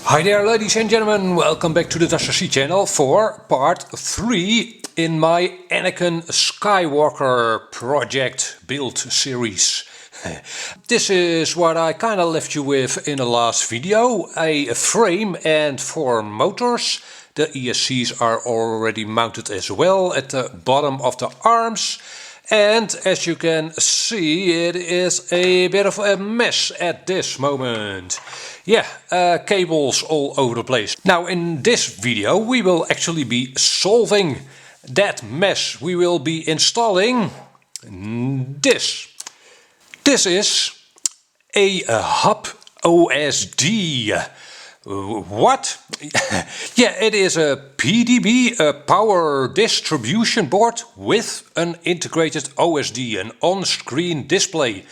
Hi there ladies and gentlemen, welcome back to the DutchRC channel for part 3 in my Anakin Skywalker project build series. This is what I kinda left you with in the last video, a frame and 4 motors. The ESCs are already mounted as well at the bottom of the arms. And as you can see, it is a bit of a mess at this moment. Yeah, cables all over the place. Now in this video we will actually be solving that mess. We will be installing this. This is a HUBOSD. What? Yeah, it is a PDB, a power distribution board with an integrated OSD, an on-screen display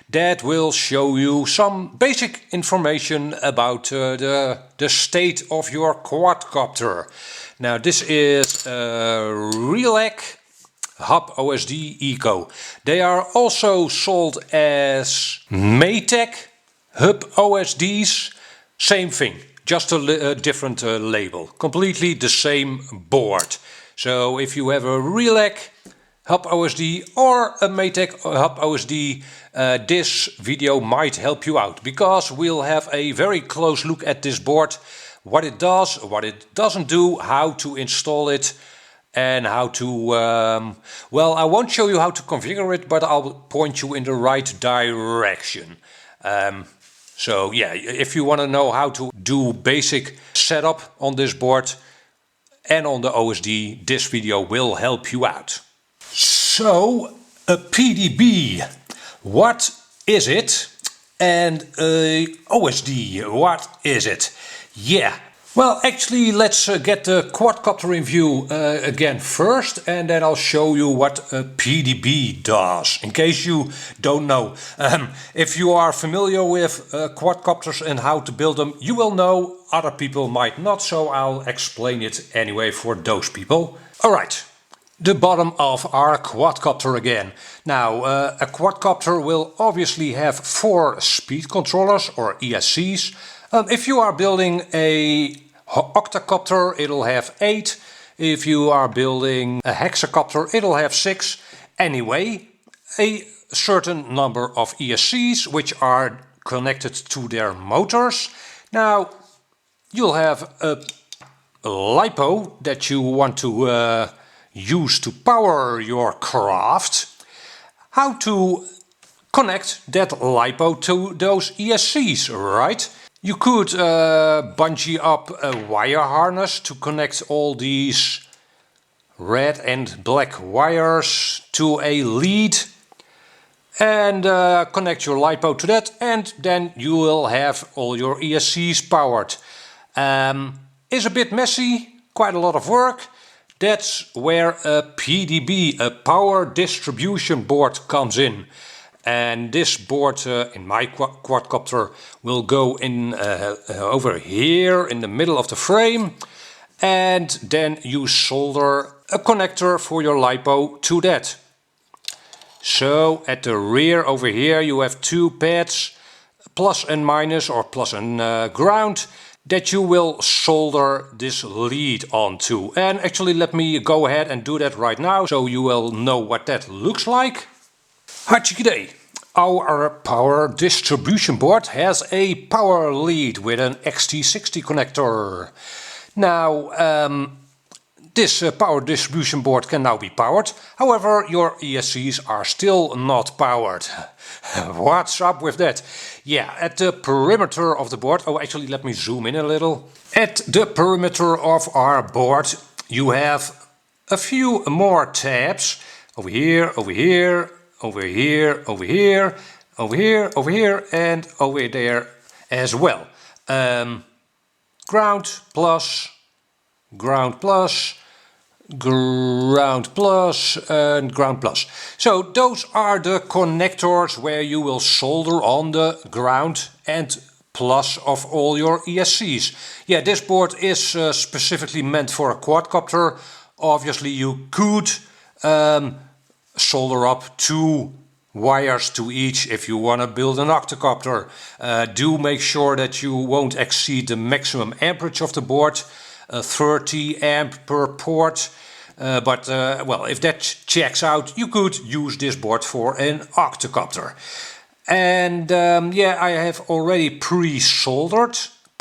that will show you some basic information about the state of your quadcopter. Now this is a Realacc HUBOSD ECO. They are also sold as Matek HUBOSDs. Same thing, just a different label, completely the same board. So if you have a Realacc HUBOSD or a Matek HUBOSD, this video might help you out, because we'll have a very close look at this board, what it does, what it doesn't do, how to install it, and how to, well, I won't show you how to configure it, but I'll point you in the right direction. So yeah, if you want to know how to do basic setup on this board and on the OSD, this video will help you out. So, a PDB, what is it? And a OSD, what is it? Yeah, well actually let's get the quadcopter in view again first, and then I'll show you what a PDB does, in case you don't know. If you are familiar with quadcopters and how to build them, you will know, other people might not, so I'll explain it anyway for those people. Alright, the bottom of our quadcopter again. Now, a quadcopter will obviously have 4 speed controllers, or ESCs. If you are building a octacopter, it'll have 8. If you are building a hexacopter, it'll have 6. Anyway, a certain number of ESCs which are connected to their motors. Now, you'll have a lipo that you want to use to power your craft. How to connect that lipo to those ESCs, right? You could bungee up a wire harness to connect all these red and black wires to a lead, and connect your lipo to that, and then you will have all your ESCs powered. Is a bit messy, quite a lot of work. That's where a PDB, a power distribution board, comes in. And this board in my quadcopter will go in over here in the middle of the frame, and then you solder a connector for your lipo to that. So at the rear over here you have 2 pads, plus and minus, or plus and ground, that you will solder this lead onto. And actually let me go ahead and do that right now, so you will know what that looks like. Hartstikke. Our power distribution board has a power lead with an XT60 connector. Now, this power distribution board can now be powered. However, your ESCs are still not powered. What's up with that? Yeah, at the perimeter of the board, oh actually let me zoom in a little. At the perimeter of our board you have a few more tabs. Over here, over here, over here, over here, over here, over here, and over there as well. Ground plus, ground plus, ground plus, and ground plus. So those are the connectors where you will solder on the ground and plus of all your ESCs. Yeah, this board is specifically meant for a quadcopter. Obviously you could solder up 2 wires to each if you want to build an octocopter. Do make sure that you won't exceed the maximum amperage of the board, 30 amp per port. Well, if that checks out, you could use this board for an octocopter. And yeah, I have already pre-soldered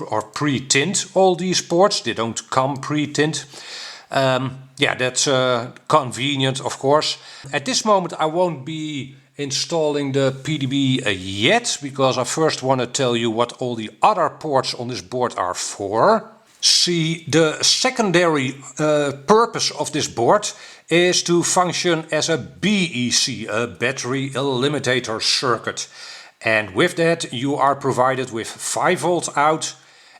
or pre-tinned all these ports. They don't come pre-tinned. Yeah, that's convenient, of course. At this moment I won't be installing the PDB yet, because I first want to tell you what all the other ports on this board are for. See, the secondary purpose of this board is to function as a BEC, a battery eliminator circuit. And with that you are provided with 5 volts out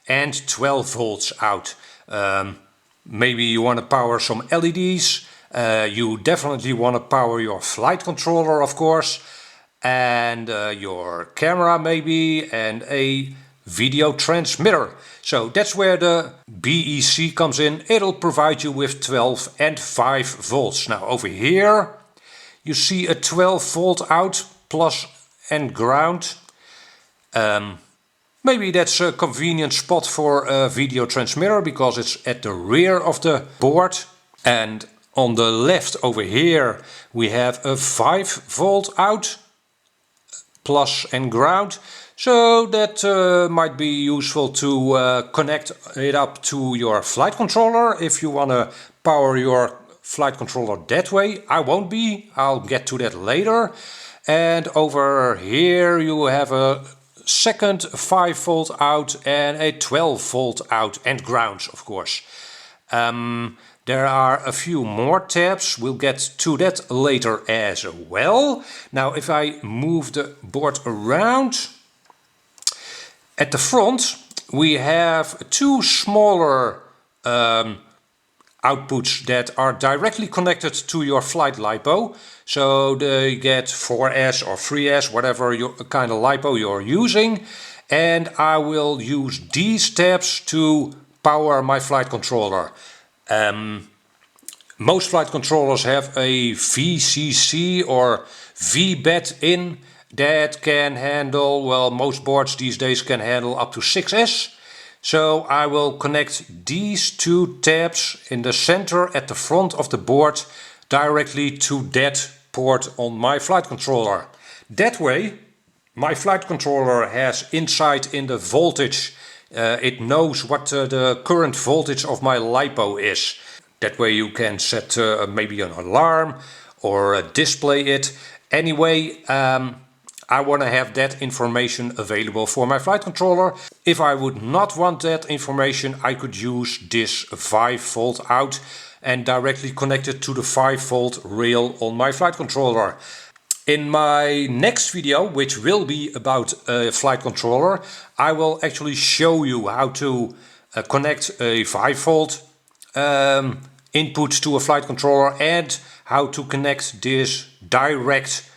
and 12 volts out. Maybe you want to power some LEDs. You definitely want to power your flight controller, of course, and your camera maybe, and a video transmitter. So that's where the BEC comes in. It'll provide you with 12 and 5 volts. Now over here you see a 12 volt out, plus and ground. Maybe that's a convenient spot for a video transmitter, because it's at the rear of the board. And on the left over here we have a 5 volt out, plus and ground. So that might be useful to connect it up to your flight controller if you want to power your flight controller that way. I won't be, I'll get to that later. And over here you have a second 5 volt out and a 12 volt out, and grounds, of course. There are a few more tabs, we'll get to that later as well. Now if I move the board around, at the front we have 2 smaller outputs that are directly connected to your flight LiPo. So they get 4S or 3S, whatever kind of LiPo you're using. And I will use these tabs to power my flight controller. Most flight controllers have a VCC or VBET in that can handle, well, most boards these days can handle up to 6S. So I will connect these 2 tabs in the center at the front of the board directly to that port on my flight controller. That way my flight controller has insight in the voltage. It knows what the current voltage of my LiPo is. That way you can set maybe an alarm or display it. Anyway, I want to have that information available for my flight controller. If I would not want that information, I could use this 5 volt out and directly connect it to the 5 volt rail on my flight controller. In my next video, which will be about a flight controller, I will actually show you how to connect a 5 volt input to a flight controller and how to connect this direct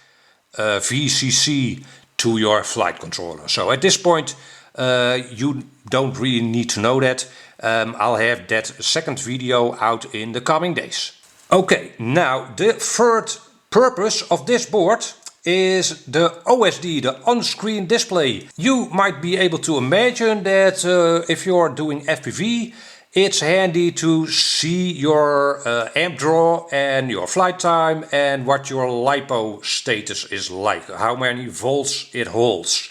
VCC to your flight controller. So at this point you don't really need to know that. I'll have that second video out in the coming days. Okay, now the third purpose of this board is the OSD, the on-screen display. You might be able to imagine that if you're doing FPV, it's handy to see your amp draw and your flight time and what your LiPo status is like, how many volts it holds.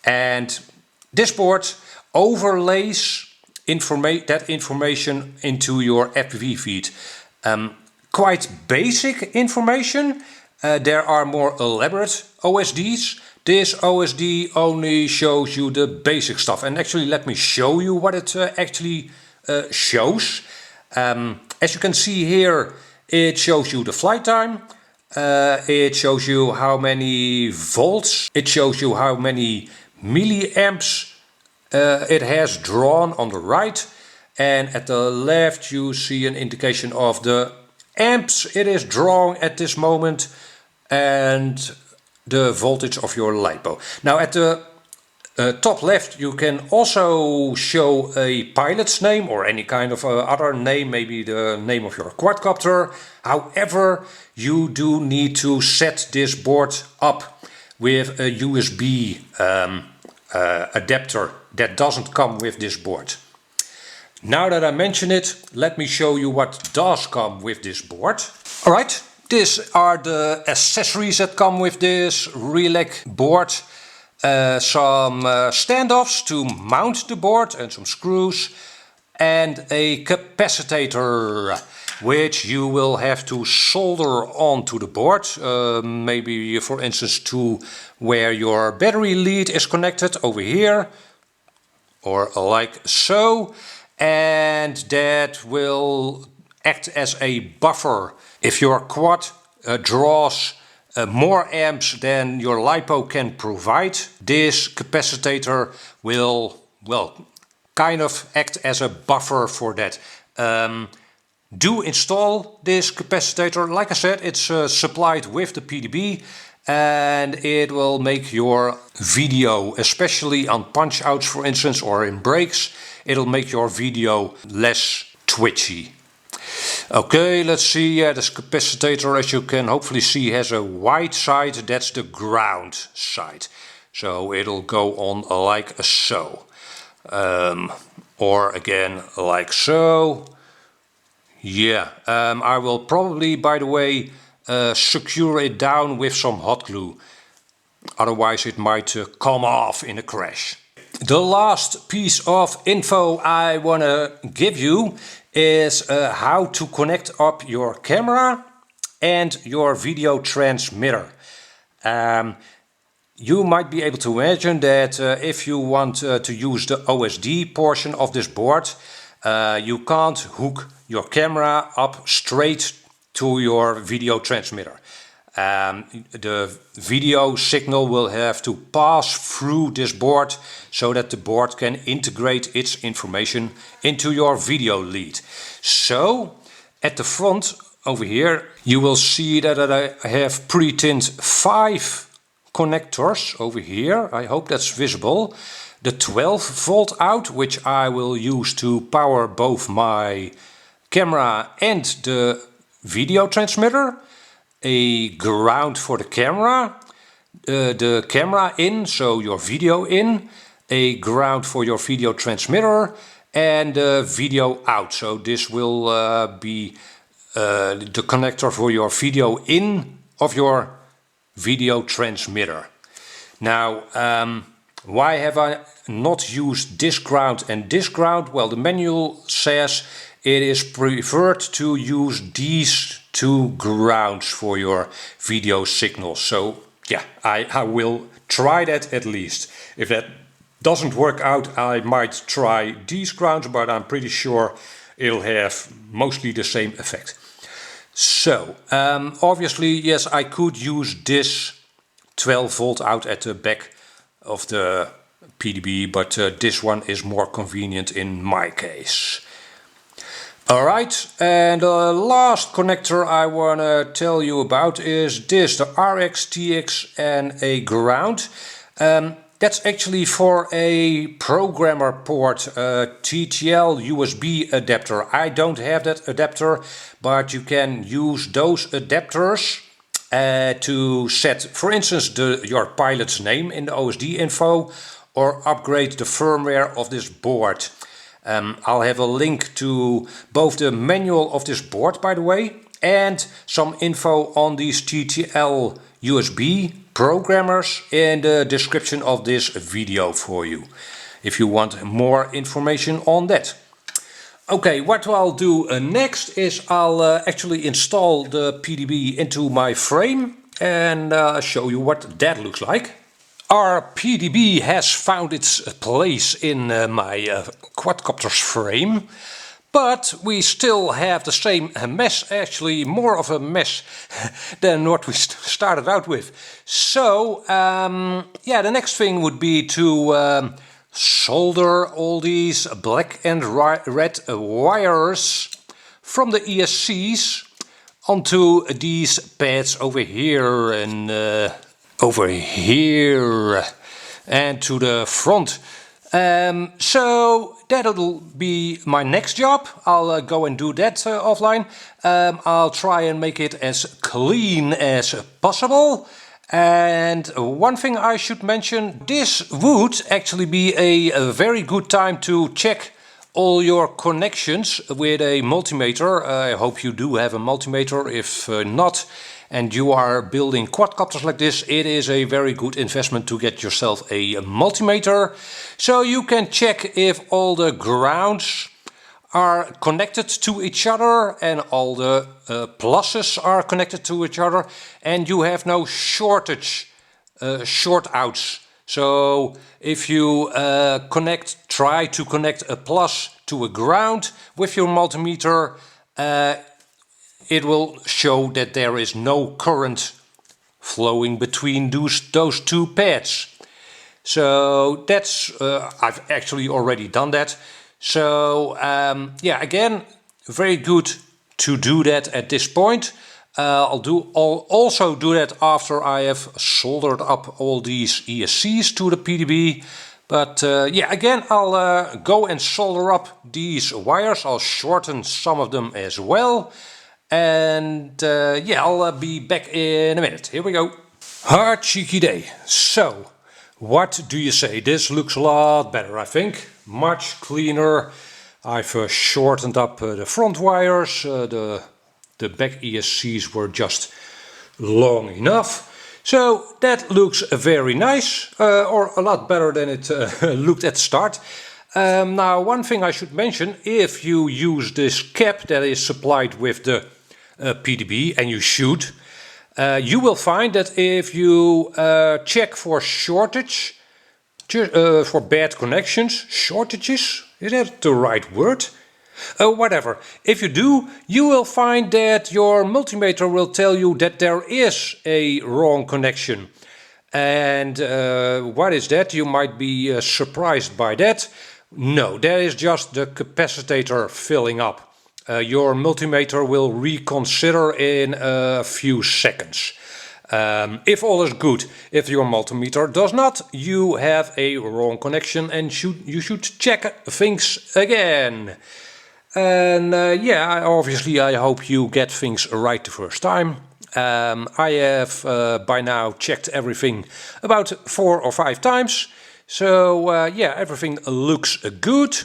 And this board overlays that information into your FPV feed. Quite basic information. There are more elaborate OSDs. This OSD only shows you the basic stuff. And actually let me show you what it actually shows. As you can see here, it shows you the flight time, it shows you how many volts, it shows you how many milliamps it has drawn on the right, and at the left you see an indication of the amps it is drawing at this moment and the voltage of your LiPo. Now at the Top left you can also show a pilot's name or any kind of other name, maybe the name of your quadcopter. However, you do need to set this board up with a USB adapter that doesn't come with this board. Now that I mention it, let me show you what does come with this board. Alright, these are the accessories that come with this Realacc board. Some standoffs to mount the board and some screws, and a capacitator which you will have to solder onto the board, maybe for instance to where your battery lead is connected over here or like so, and that will act as a buffer. If your quad draws more amps than your lipo can provide, this capacitator will, well, kind of act as a buffer for that. Do install this capacitator. Like I said, it's supplied with the PDB, and it will make your video, especially on punch outs for instance or in breaks, it'll make your video less twitchy. Okay, let's see. This capacitator, as you can hopefully see, has a white side. That's the ground side. So it'll go on like so. Or again, like so. Yeah, I will probably, by the way, secure it down with some hot glue. Otherwise it might come off in a crash. The last piece of info I want to give you is how to connect up your camera and your video transmitter. You might be able to imagine that if you want to use the OSD portion of this board, you can't hook your camera up straight to your video transmitter. The video signal will have to pass through this board so that the board can integrate its information into your video lead. So at the front over here you will see that I have pre-tinned 5 connectors over here. I hope that's visible. The 12-volt out, which I will use to power both my camera and the video transmitter. A ground for the camera in, so your video in, a ground for your video transmitter, and video out. So this will be the connector for your video in of your video transmitter. Now, why have I not used this ground and this ground? Well, the manual says it is preferred to use these 2 grounds for your video signal. So yeah, I will try that at least. If that doesn't work out, I might try these grounds, but I'm pretty sure it'll have mostly the same effect. So obviously, yes, I could use this 12-volt out at the back of the PDB, but this one is more convenient in my case. Alright, and the last connector I want to tell you about is this, the RX, TX and a ground. That's actually for a programmer port, TTL USB adapter. I don't have that adapter, but you can use those adapters to set, for instance, your pilot's name in the OSD info, or upgrade the firmware of this board. I'll have a link to both the manual of this board, by the way, and some info on these TTL USB programmers in the description of this video for you, if you want more information on that. Okay, what I'll do next is I'll actually install the PDB into my frame and show you what that looks like. Our PDB has found its place in my quadcopter's frame, but we still have the same mess, actually more of a mess than what we started out with. So yeah, the next thing would be to solder all these black and red wires from the ESCs onto these pads over here and over here. and to the front. So that'll be my next job. I'll go and do that offline. I'll try and make it as clean as possible. And one thing I should mention, this would actually be a very good time to check all your connections with a multimeter. I hope you do have a multimeter. If not, and you are building quadcopters like this, it is a very good investment to get yourself a multimeter. So you can check if all the grounds are connected to each other and all the pluses are connected to each other, and you have no shortage, short outs. So if you try to connect a plus to a ground with your multimeter, it will show that there is no current flowing between those two pads. So that's, I've actually already done that. So yeah, again, very good to do that at this point. I'll also do that after I have soldered up all these ESCs to the PDB. But yeah, again, I'll go and solder up these wires. I'll shorten some of them as well. And yeah, I'll be back in a minute. Here we go. Hard cheeky day. So, what do you say? This looks a lot better, I think. Much cleaner. I've shortened up the front wires. The back ESCs were just long enough. So that looks very nice, or a lot better than it looked at the start. Now, one thing I should mention, if you use this cap that is supplied with the PDB, and you should, you will find that if you check for shortage, for bad connections, shortages, is that the right word? Whatever. If you do, you will find that your multimeter will tell you that there is a wrong connection. And what is that? You might be surprised by that. No, that is just the capacitator filling up. Your multimeter will reconsider in a few seconds. If all is good, if your multimeter does not, you have a wrong connection and you should check things again. And yeah, obviously I hope you get things right the first time. I have by now checked everything about 4 or 5 times. So yeah, everything looks good.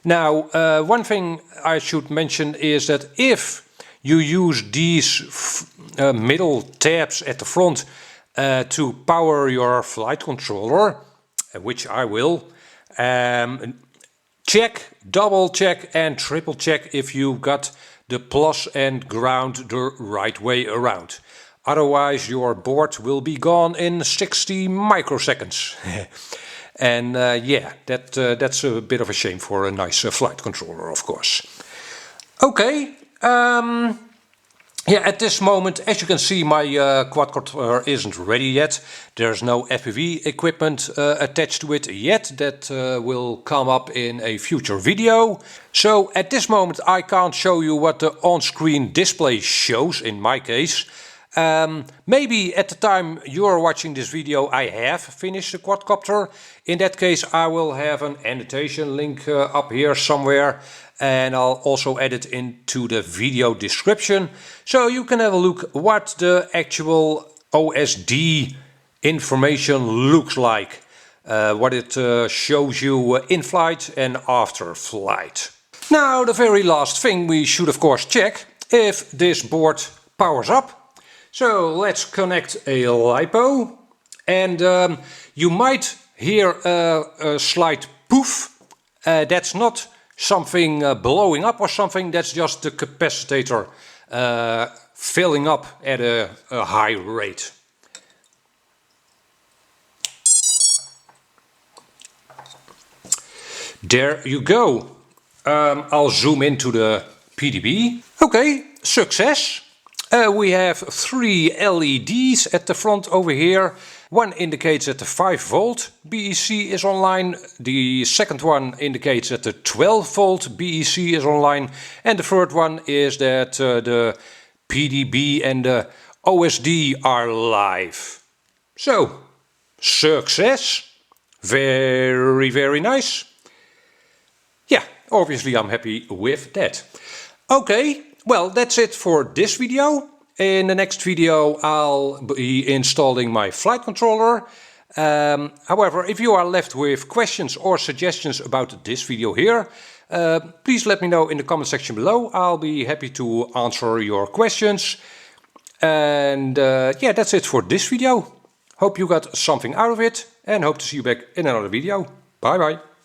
Now, one thing I should mention is that if you use these middle tabs at the front to power your flight controller, which I will, check, double check and triple check if you got the plus and ground the right way around. Otherwise your board will be gone in 60 microseconds. And yeah, that's a bit of a shame for a nice flight controller, of course. Okay, yeah, at this moment, as you can see, my quadcopter isn't ready yet. There's no FPV equipment attached to it yet. That will come up in a future video. So at this moment I can't show you what the on-screen display shows in my case. Maybe at the time you're watching this video I have finished the quadcopter. In that case I will have an annotation link up here somewhere, and I'll also add it into the video description so you can have a look what the actual OSD information looks like, what it shows you in flight and after flight. Now the very last thing we should of course check if this board powers up. So let's connect a lipo, and you might hear a slight poof. That's not something blowing up or something, that's just the capacitor filling up at a high rate. There you go. I'll zoom into the PDB. Okay, success. We have 3 LEDs at the front over here. One indicates that the 5 volt BEC is online. The second one indicates that the 12 volt BEC is online. And the third one is that the PDB and the OSD are live. So, success! Very, very nice. Yeah, obviously I'm happy with that. Okay, well that's it for this video. In the next video I'll be installing my flight controller. However, if you are left with questions or suggestions about this video here, please let me know in the comment section below. I'll be happy to answer your questions. And yeah, that's it for this video. Hope you got something out of it and hope to see you back in another video. Bye bye.